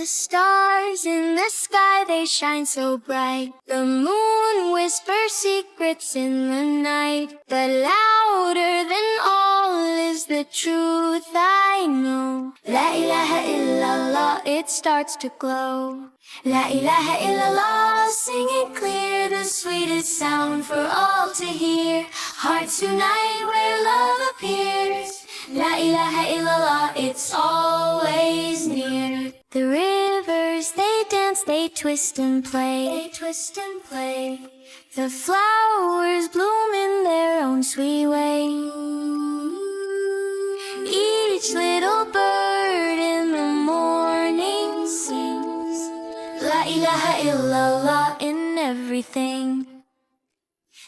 The stars in the sky, they shine so bright. The moon whispers secrets in the night. But louder than all is the truth I know. La ilaha illallah, it starts to glow. La ilaha illallah, sing it clear, the sweetest sound for all to hear. Hearts unite where love appears. La ilaha illallah, it's always near. The rivers, they dance, they twist and play. They twist and play. The flowers bloom in their own sweet way. Each little bird in the morning sings La ilaha illallah in everything.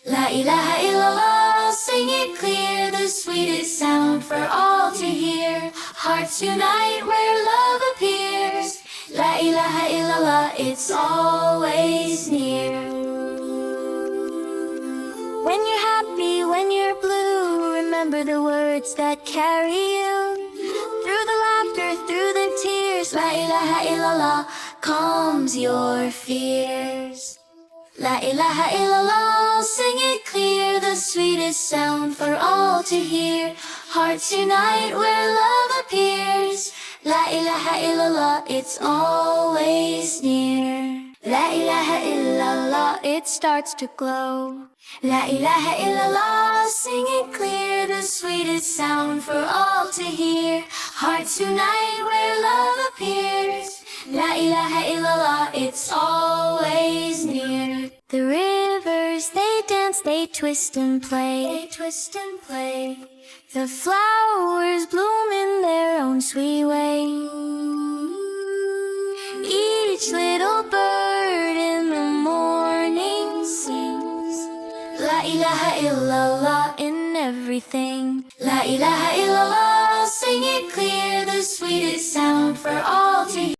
La ilaha illallah, sing it clear, the sweetest sound for all to hear. Hearts unite where love appears. La ilaha illallah, it's always near. When you're happy, when you're blue, remember the words that carry you. Through the laughter, through the tears, La ilaha illallah calms your fears. La ilaha illallah, sing it clear, the sweetest sound for all to hear. Hearts unite where love appears. La ilaha illallah, it's always near. La ilaha illallah, it starts to glow. La ilaha illallah, sing it clear, the sweetest sound for all to hear. Hearts unite where love appears. La ilaha illallah, it's always near. The rivers, they dance, they twist and play. They twist and play. The flowers bloom in their own sweet way. Each little bird in the morning sings La ilaha illallah in everything. La ilaha illallah, sing it clear, the sweetest sound for all to hear.